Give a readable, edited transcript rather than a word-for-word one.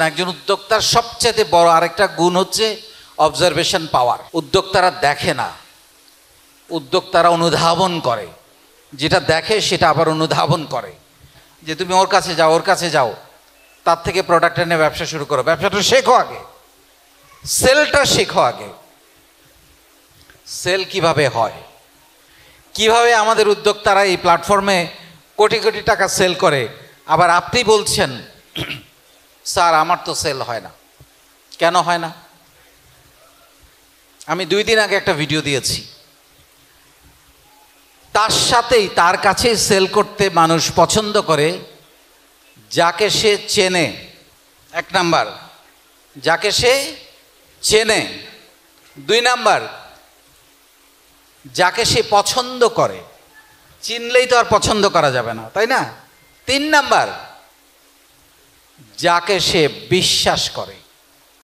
একজন উদ্যোক্তার সবচেয়ে বড় আরেকটা গুণ হচ্ছে অবজারভেশন পাওয়ার। উদ্যোক্তারা দেখে না, উদ্যোক্তারা অনুধাবন করে। যেটা দেখে সেটা আবার অনুধাবন করে। যে তুমি ওর কাছে যাও, ওর কাছে যাও, তার থেকে প্রোডাক্ট এনে ব্যবসা শুরু করো। ব্যবসাটা শেখো আগে, সেলটা শেখো আগে। সেল কিভাবে হয়, কিভাবে আমাদের উদ্যোক্তারা এই প্ল্যাটফর্মে কোটি কোটি টাকা সেল করে। আবার আপনি বলছেন স্যার আমার তো সেল হয় না। কেন হয় না? আমি 2 দিন আগে একটা ভিডিও দিয়েছি। তার সাথেই তার কাছে সেল করতে মানুষ পছন্দ করে যাকে সে চেনে। 1 নাম্বার, যাকে সে চেনে। 2 নাম্বার, যাকে সে পছন্দ করে। চিনলেই তো আর পছন্দ করা যাবে না, তাই না? 3 নাম্বার, যাকে সে বিশ্বাস করে।